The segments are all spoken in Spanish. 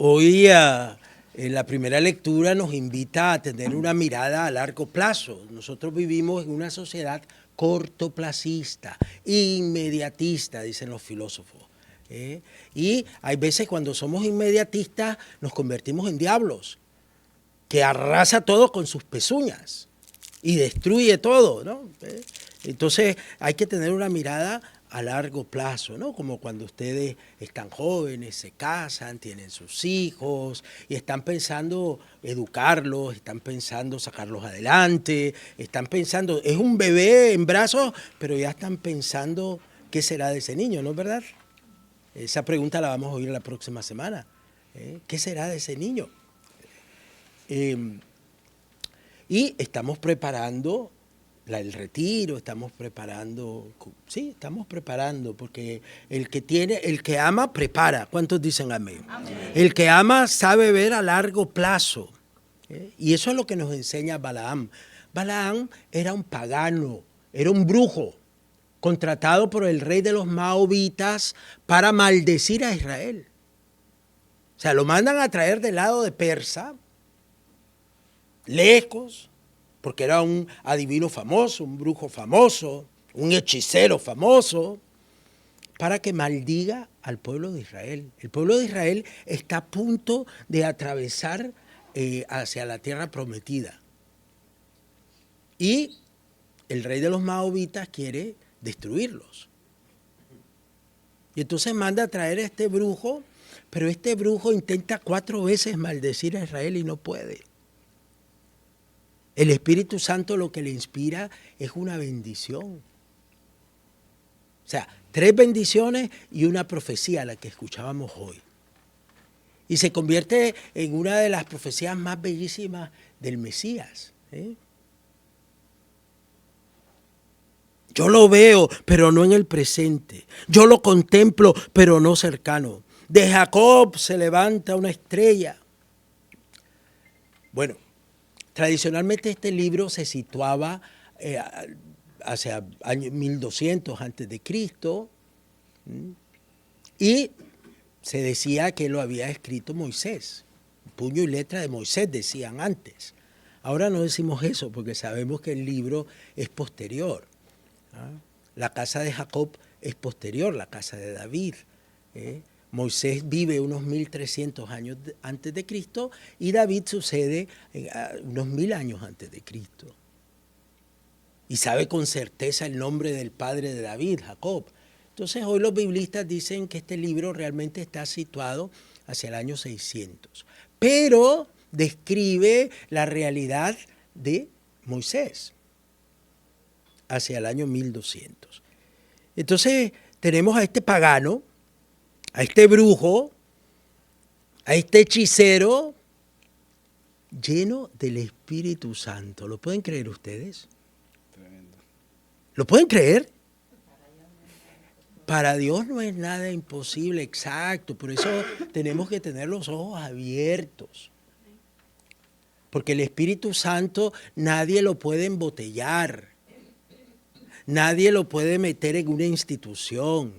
Hoy en la primera lectura nos invita a tener una mirada a largo plazo. Nosotros vivimos en una sociedad cortoplacista, inmediatista, dicen los filósofos. Y hay veces cuando somos inmediatistas nos convertimos en diablos, que arrasa todo con sus pezuñas y destruye todo, ¿no? Entonces hay que tener una mirada a largo plazo, ¿no? Como cuando ustedes están jóvenes, se casan, tienen sus hijos y están pensando educarlos, están pensando sacarlos adelante, están pensando, es un bebé en brazos, pero ya están pensando qué será de ese niño, ¿no es verdad? Esa pregunta la vamos a oír la próxima semana. ¿Qué será de ese niño? Y estamos preparando el retiro, estamos preparando, porque el que ama, prepara. ¿Cuántos dicen amén? Amén. El que ama sabe ver a largo plazo. Y eso es lo que nos enseña Balaam. Balaam era un pagano, era un brujo, contratado por el rey de los Moabitas para maldecir a Israel. O sea, lo mandan a traer del lado de Persa, lejos, porque era un adivino famoso, un brujo famoso, un hechicero famoso, para que maldiga al pueblo de Israel. El pueblo de Israel está a punto de atravesar hacia la tierra prometida. Y el rey de los Moabitas quiere destruirlos. Y entonces manda a traer a este brujo, pero este brujo intenta 4 veces maldecir a Israel y no puede. El Espíritu Santo lo que le inspira es una bendición. O sea, 3 bendiciones y una profecía, la que escuchábamos hoy. Y se convierte en una de las profecías más bellísimas del Mesías. Yo lo veo, pero no en el presente. Yo lo contemplo, pero no cercano. De Jacob se levanta una estrella. Bueno, tradicionalmente este libro se situaba hacia año 1200 antes de Cristo y se decía que lo había escrito Moisés. Puño y letra de Moisés decían antes. Ahora no decimos eso porque sabemos que el libro es posterior. La casa de Jacob es posterior, la casa de David. Moisés vive unos 1300 años antes de Cristo y David sucede unos 1000 años antes de Cristo. Y sabe con certeza el nombre del padre de David, Jacob. Entonces hoy los biblistas dicen que este libro realmente está situado hacia el año 600. Pero describe la realidad de Moisés hacia el año 1200. Entonces tenemos a este pagano, a este brujo, a este hechicero lleno del Espíritu Santo. ¿Lo pueden creer ustedes? Tremendo. ¿Lo pueden creer? Para Dios no es nada imposible, exacto. Por eso tenemos que tener los ojos abiertos. Porque el Espíritu Santo nadie lo puede embotellar. Nadie lo puede meter en una institución.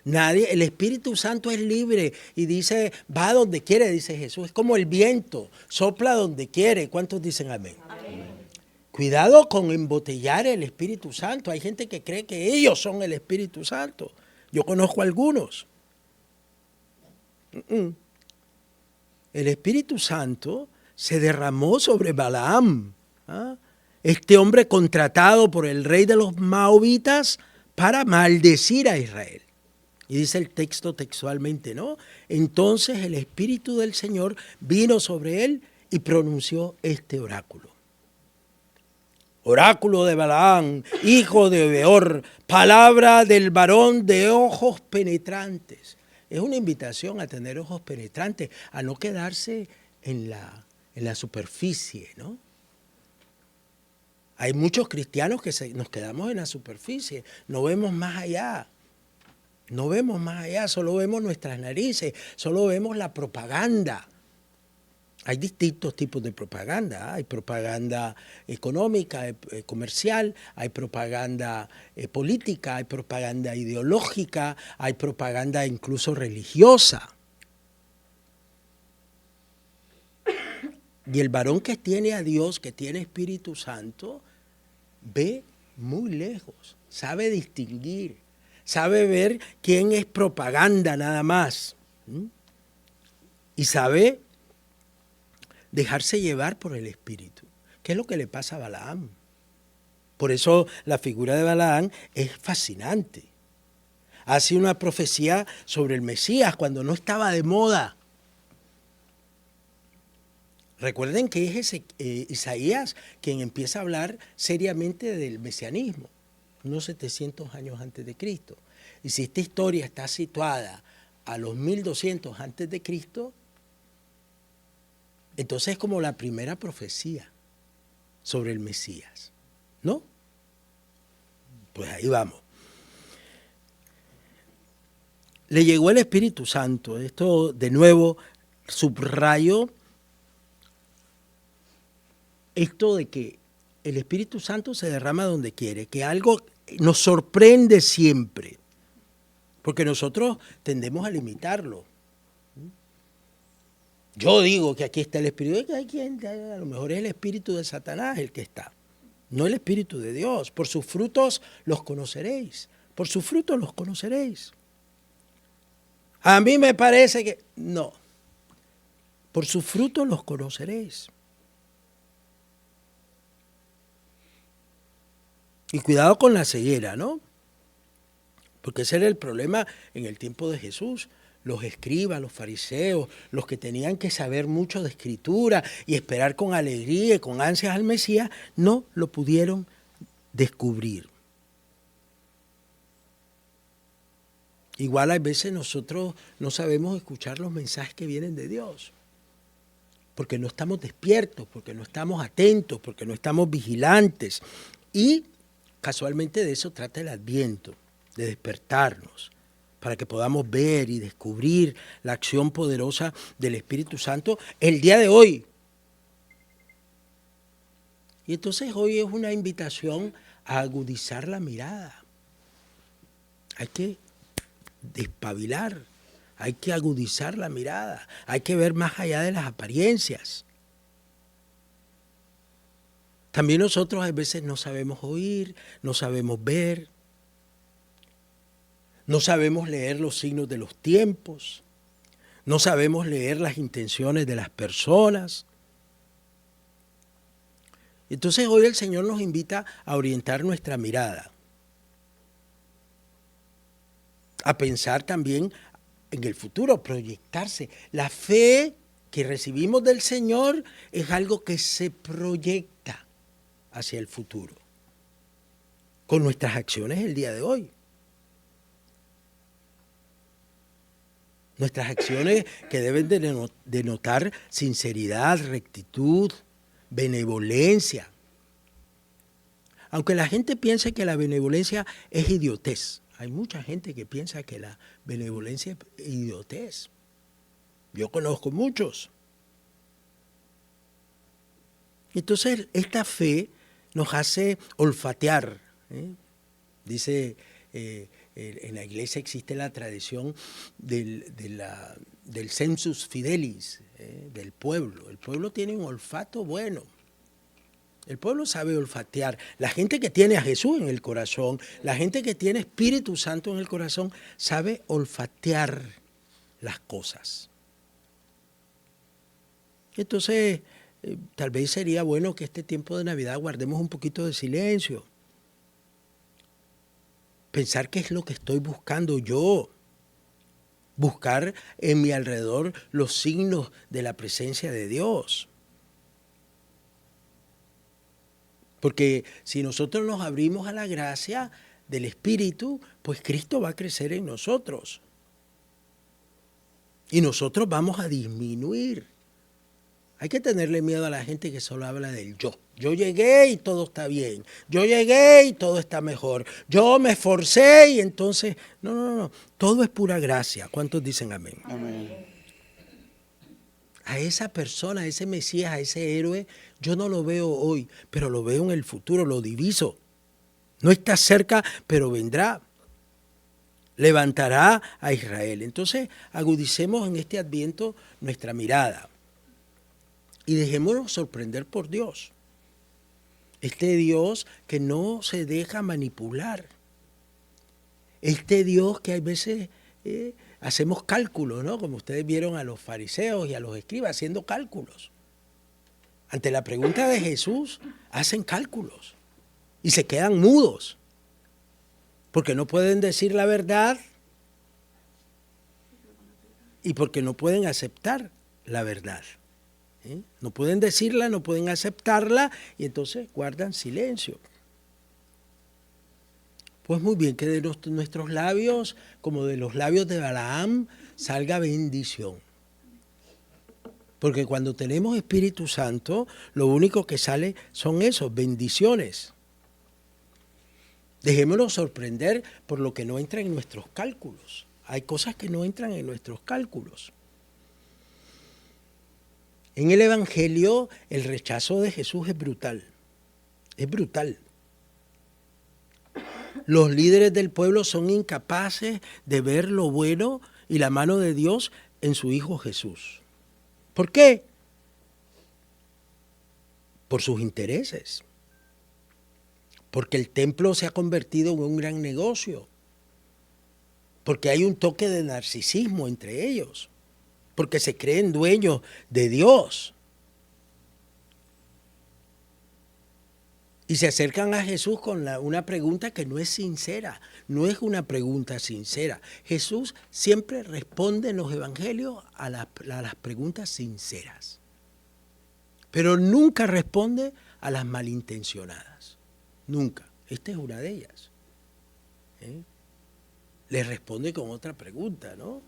Nadie, el Espíritu Santo es libre y dice, va donde quiere, dice Jesús. Es como el viento, sopla donde quiere. ¿Cuántos dicen amén? Amén. Cuidado con embotellar el Espíritu Santo. Hay gente que cree que ellos son el Espíritu Santo. Yo conozco algunos. El Espíritu Santo se derramó sobre Balaam. Este hombre contratado por el rey de los Moabitas para maldecir a Israel. Y dice el texto textualmente, ¿no? Entonces el Espíritu del Señor vino sobre él y pronunció este oráculo. Oráculo de Balaam, hijo de Beor, palabra del varón de ojos penetrantes. Es una invitación a tener ojos penetrantes, a no quedarse en la superficie, ¿no? Hay muchos cristianos que nos quedamos en la superficie, no vemos más allá. No vemos más allá, solo vemos nuestras narices, solo vemos la propaganda. Hay distintos tipos de propaganda. Hay propaganda económica, comercial, hay propaganda política, hay propaganda ideológica, hay propaganda incluso religiosa. Y el varón que tiene a Dios, que tiene Espíritu Santo, ve muy lejos, sabe distinguir, sabe ver quién es propaganda nada más. Y sabe dejarse llevar por el Espíritu. ¿Qué es lo que le pasa a Balaam? Por eso la figura de Balaam es fascinante. Hace una profecía sobre el Mesías cuando no estaba de moda. Recuerden que es Isaías quien empieza a hablar seriamente del mesianismo, unos 700 años antes de Cristo. Y si esta historia está situada a los 1200 antes de Cristo, entonces es como la primera profecía sobre el Mesías, ¿no? Pues ahí vamos. Le llegó el Espíritu Santo. Esto, de nuevo, subrayo esto de que el Espíritu Santo se derrama donde quiere, que algo nos sorprende siempre, porque nosotros tendemos a limitarlo. Yo digo que aquí está el Espíritu, a lo mejor es el Espíritu de Satanás el que está, no el Espíritu de Dios. Por sus frutos los conoceréis, por sus frutos los conoceréis. A mí me parece que no, por sus frutos los conoceréis. Y cuidado con la ceguera, ¿no? Porque ese era el problema en el tiempo de Jesús. Los escribas, los fariseos, los que tenían que saber mucho de escritura y esperar con alegría y con ansias al Mesías, no lo pudieron descubrir. Igual a veces nosotros no sabemos escuchar los mensajes que vienen de Dios, porque no estamos despiertos, porque no estamos atentos, porque no estamos vigilantes. Y casualmente de eso trata el Adviento, de despertarnos, para que podamos ver y descubrir la acción poderosa del Espíritu Santo el día de hoy. Y entonces hoy es una invitación a agudizar la mirada. Hay que despabilar, hay que agudizar la mirada, hay que ver más allá de las apariencias. También nosotros a veces no sabemos oír, no sabemos ver, no sabemos leer los signos de los tiempos, no sabemos leer las intenciones de las personas. Entonces hoy el Señor nos invita a orientar nuestra mirada, a pensar también en el futuro, proyectarse. La fe que recibimos del Señor es algo que se proyecta hacia el futuro, con nuestras acciones el día de hoy. Nuestras acciones que deben denotar sinceridad, rectitud, benevolencia. Aunque la gente piense que la benevolencia es idiotez. Hay mucha gente que piensa que la benevolencia es idiotez. Yo conozco muchos. Entonces, esta fe nos hace olfatear. Dice, en la iglesia existe la tradición del sensus fidelis, del pueblo. El pueblo tiene un olfato bueno. El pueblo sabe olfatear. La gente que tiene a Jesús en el corazón, la gente que tiene Espíritu Santo en el corazón, sabe olfatear las cosas. Entonces, tal vez sería bueno que este tiempo de Navidad guardemos un poquito de silencio. Pensar qué es lo que estoy buscando yo. Buscar en mi alrededor los signos de la presencia de Dios. Porque si nosotros nos abrimos a la gracia del Espíritu, pues Cristo va a crecer en nosotros. Y nosotros vamos a disminuir. Hay que tenerle miedo a la gente que solo habla del yo. Yo llegué y todo está bien. Yo llegué y todo está mejor. Yo me esforcé y entonces... No. Todo es pura gracia. ¿Cuántos dicen amén? Amén. A esa persona, a ese Mesías, a ese héroe, yo no lo veo hoy, pero lo veo en el futuro, lo diviso. No está cerca, pero vendrá. Levantará a Israel. Entonces, agudicemos en este Adviento nuestra mirada. y dejémonos sorprender por Dios. Este Dios que no se deja manipular. Este Dios que a veces hacemos cálculos, ¿no? Como ustedes vieron a los fariseos y a los escribas haciendo cálculos. Ante la pregunta de Jesús, hacen cálculos y se quedan mudos, porque no pueden decir la verdad y porque no pueden aceptar la verdad. No pueden decirla, no pueden aceptarla y entonces guardan silencio. Pues muy bien, que de nuestros labios, como de los labios de Balaam, salga bendición. Porque cuando tenemos Espíritu Santo, lo único que sale son esos, bendiciones. Dejémonos sorprender por lo que no entra en nuestros cálculos. Hay cosas que no entran en nuestros cálculos. En el Evangelio, el rechazo de Jesús es brutal. Es brutal. Los líderes del pueblo son incapaces de ver lo bueno y la mano de Dios en su Hijo Jesús. ¿Por qué? Por sus intereses. Porque el templo se ha convertido en un gran negocio. Porque hay un toque de narcisismo entre ellos. Porque se creen dueños de Dios. Y se acercan a Jesús con una pregunta que no es sincera, no es una pregunta sincera. Jesús siempre responde en los evangelios a las preguntas sinceras, pero nunca responde a las malintencionadas, nunca. Esta es una de ellas. Le responde con otra pregunta, ¿no?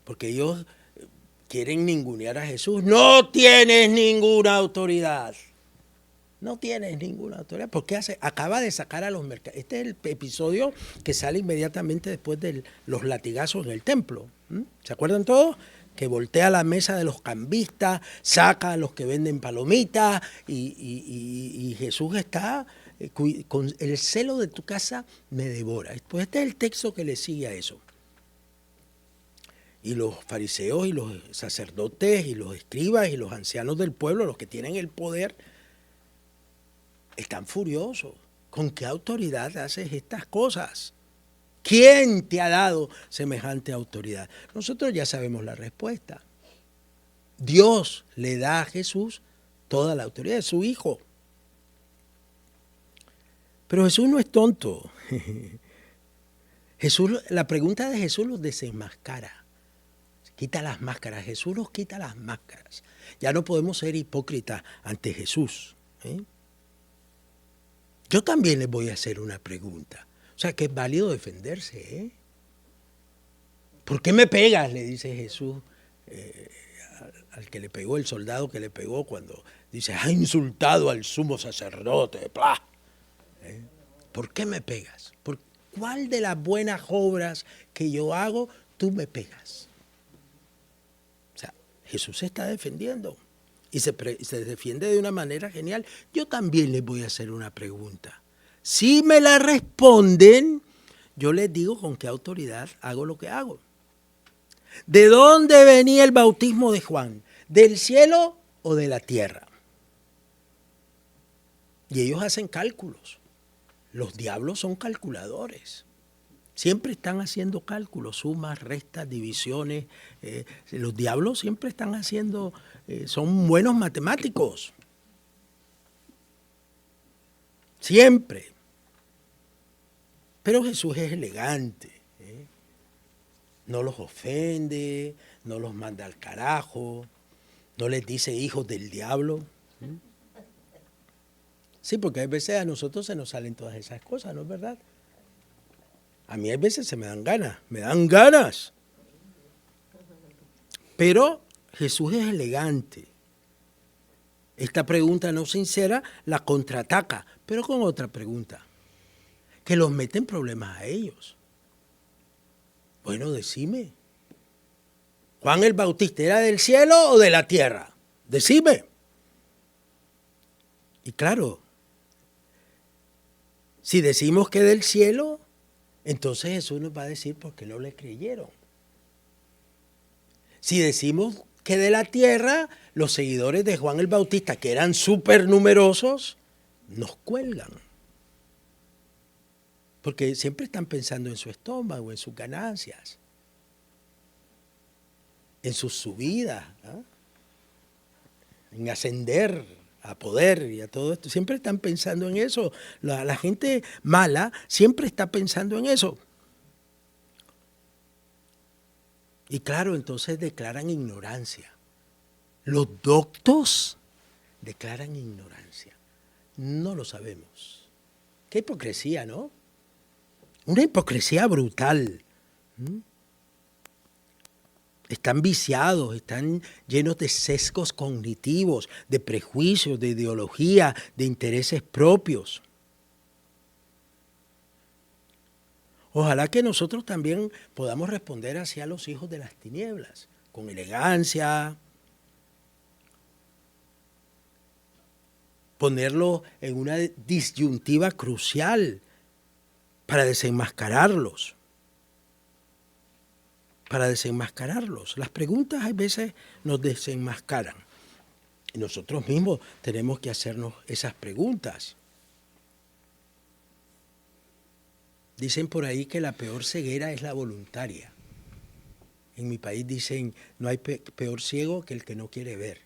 Porque ellos quieren ningunear a Jesús. No tienes ninguna autoridad. No tienes ninguna autoridad. ¿Por qué hace? Acaba de sacar a los mercaderes. Este es el episodio que sale inmediatamente después de los latigazos en el templo. ¿Se acuerdan todos? Que voltea la mesa de los cambistas, saca a los que venden palomitas y Jesús está con el celo de tu casa me devora. Pues este es el texto que le sigue a eso. Y los fariseos y los sacerdotes y los escribas y los ancianos del pueblo, los que tienen el poder, están furiosos. ¿Con qué autoridad haces estas cosas? ¿Quién te ha dado semejante autoridad? Nosotros ya sabemos la respuesta. Dios le da a Jesús toda la autoridad, es su Hijo. Pero Jesús no es tonto. La pregunta de Jesús los desenmascara. Quita las máscaras. Jesús nos quita las máscaras. Ya no podemos ser hipócritas ante Jesús. Yo también les voy a hacer una pregunta. O sea, que es válido defenderse. ¿Por qué me pegas? Le dice Jesús al que le pegó, el soldado que le pegó, cuando dice, ha insultado al sumo sacerdote. ¡Plah! ¿Por qué me pegas? ¿Por cuál de las buenas obras que yo hago tú me pegas? O sea, Jesús se está defendiendo. Y se defiende de una manera genial. Yo también les voy a hacer una pregunta. Si me la responden, yo les digo con qué autoridad hago lo que hago. ¿De dónde venía el bautismo de Juan? ¿Del cielo o de la tierra? Y ellos hacen cálculos. Los diablos son calculadores. Siempre están haciendo cálculos, sumas, restas, divisiones. Los diablos siempre están haciendo, son buenos matemáticos. Siempre. Pero Jesús es elegante. No los ofende, no los manda al carajo, no les dice hijos del diablo. Sí, porque a veces a nosotros se nos salen todas esas cosas, ¿no es verdad? A mí a veces se me dan ganas. Pero Jesús es elegante. Esta pregunta no sincera la contraataca, pero con otra pregunta, que los mete en problemas a ellos. Bueno, decime, ¿Juan el Bautista era del cielo o de la tierra? Decime. Y claro, si decimos que del cielo, entonces Jesús nos va a decir por qué no le creyeron. Si decimos que de la tierra los seguidores de Juan el Bautista, que eran súper numerosos, nos cuelgan. Porque siempre están pensando en su estómago, en sus ganancias, en sus subidas, ¿no? En ascender a poder y a todo esto. Siempre están pensando en eso. La gente mala siempre está pensando en eso. Y claro, entonces declaran ignorancia. Los doctos declaran ignorancia. No lo sabemos. Qué hipocresía, ¿no? Una hipocresía brutal. Están viciados, están llenos de sesgos cognitivos, de prejuicios, de ideología, de intereses propios. Ojalá que nosotros también podamos responder hacia los hijos de las tinieblas, con elegancia, ponerlo en una disyuntiva crucial para desenmascararlos. Para desenmascararlos. Las preguntas a veces nos desenmascaran. Y nosotros mismos tenemos que hacernos esas preguntas. Dicen por ahí que la peor ceguera es la voluntaria. En mi país dicen, no hay peor ciego que el que no quiere ver.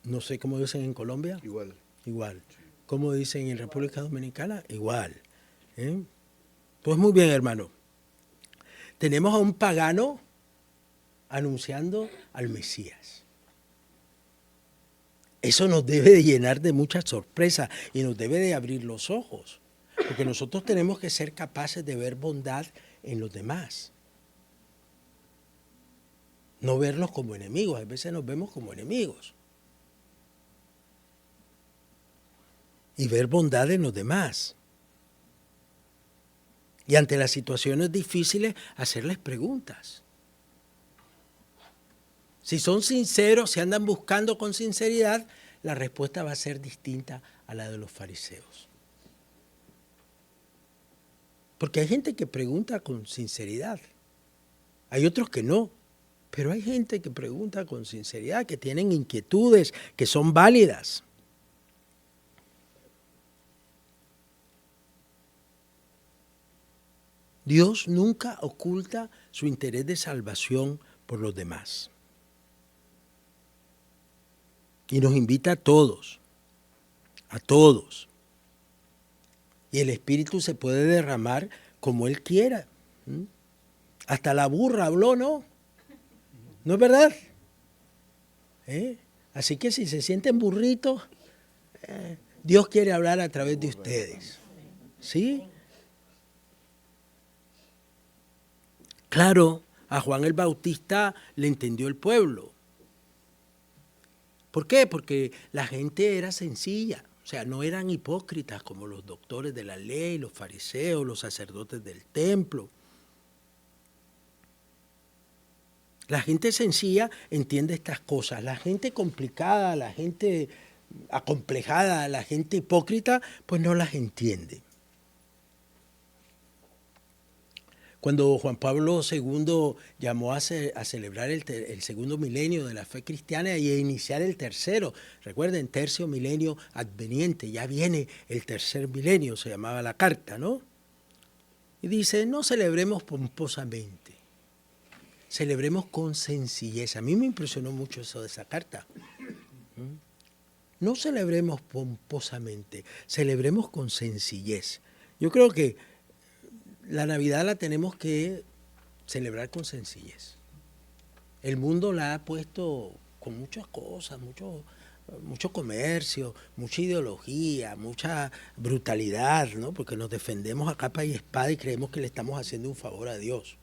No sé cómo dicen en Colombia. Igual. Igual. ¿Cómo dicen en República Dominicana? Igual. Pues muy bien, hermano. Tenemos a un pagano anunciando al Mesías. Eso nos debe de llenar de mucha sorpresa y nos debe de abrir los ojos. Porque nosotros tenemos que ser capaces de ver bondad en los demás. No verlos como enemigos. A veces nos vemos como enemigos. Y ver bondad en los demás. Y ante las situaciones difíciles, hacerles preguntas. Si son sinceros, si andan buscando con sinceridad, la respuesta va a ser distinta a la de los fariseos. Porque hay gente que pregunta con sinceridad. Hay otros que no. Pero hay gente que pregunta con sinceridad, que tienen inquietudes, que son válidas. Dios nunca oculta su interés de salvación por los demás. Y nos invita a todos. Y el Espíritu se puede derramar como Él quiera. Hasta la burra habló, ¿no? ¿No es verdad? Así que si se sienten burritos, Dios quiere hablar a través de ustedes. ¿Sí? Claro, a Juan el Bautista le entendió el pueblo. ¿Por qué? Porque la gente era sencilla, o sea, no eran hipócritas como los doctores de la ley, los fariseos, los sacerdotes del templo. La gente sencilla entiende estas cosas. La gente complicada, la gente acomplejada, la gente hipócrita, pues no las entiende. Cuando Juan Pablo II llamó a celebrar el segundo milenio de la fe cristiana y a iniciar el tercero, recuerden, tercio milenio adveniente, ya viene el tercer milenio, se llamaba la carta, ¿no? Y dice, no celebremos pomposamente, celebremos con sencillez. A mí me impresionó mucho eso de esa carta. No celebremos pomposamente, celebremos con sencillez. Yo creo que la Navidad la tenemos que celebrar con sencillez. El mundo la ha puesto con muchas cosas, mucho comercio, mucha ideología, mucha brutalidad, ¿no? Porque nos defendemos a capa y espada y creemos que le estamos haciendo un favor a Dios.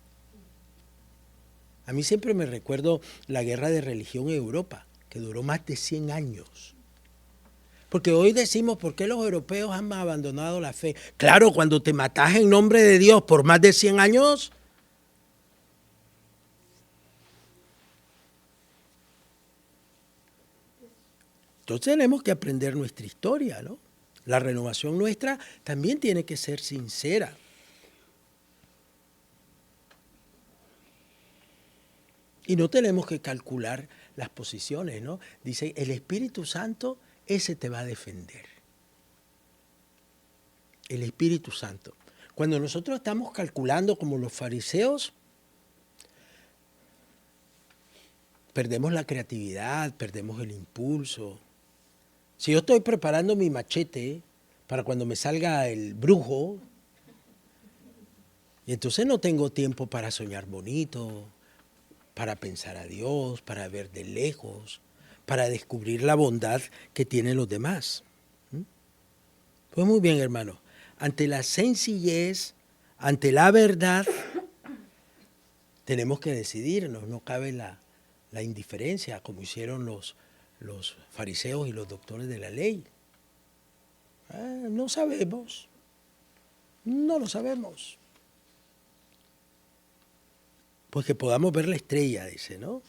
A mí siempre me recuerdo la guerra de religión en Europa, que duró más de 100 años. Porque hoy decimos, ¿por qué los europeos han abandonado la fe? Claro, cuando te matas en nombre de Dios por más de 100 años, entonces tenemos que aprender nuestra historia, ¿no? La renovación nuestra también tiene que ser sincera. Y no tenemos que calcular las posiciones, ¿no? Dice, el Espíritu Santo, ese te va a defender. El Espíritu Santo. Cuando nosotros estamos calculando como los fariseos, perdemos la creatividad, perdemos el impulso. Si yo estoy preparando mi machete para cuando me salga el brujo, y entonces no tengo tiempo para soñar bonito, para pensar a Dios, para ver de lejos, para descubrir la bondad que tienen los demás. Pues muy bien, hermano. Ante la sencillez, ante la verdad, tenemos que decidirnos. No cabe la indiferencia, como hicieron los fariseos y los doctores de la ley. No sabemos. No lo sabemos. Pues que podamos ver la estrella, dice, ¿no?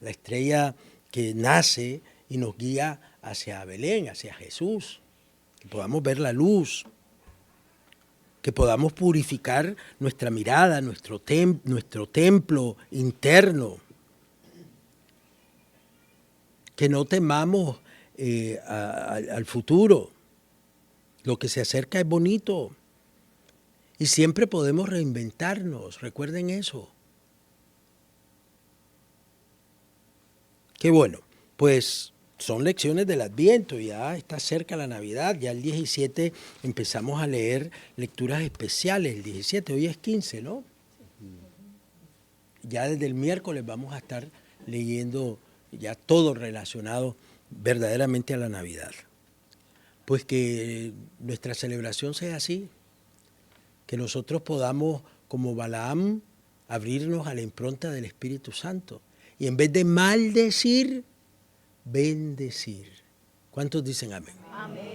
La estrella que nace y nos guía hacia Belén, hacia Jesús. Que podamos ver la luz. Que podamos purificar nuestra mirada, nuestro templo interno. Que no temamos al futuro. Lo que se acerca es bonito. Y siempre podemos reinventarnos, recuerden eso. Qué bueno, pues son lecciones del Adviento, ya está cerca la Navidad, ya el 17 empezamos a leer lecturas especiales, el 17, hoy es 15, ¿no? Ya desde el miércoles vamos a estar leyendo ya todo relacionado verdaderamente a la Navidad. Pues que nuestra celebración sea así. Que nosotros podamos, como Balaam, abrirnos a la impronta del Espíritu Santo. Y en vez de maldecir, bendecir. ¿Cuántos dicen amén? Amén.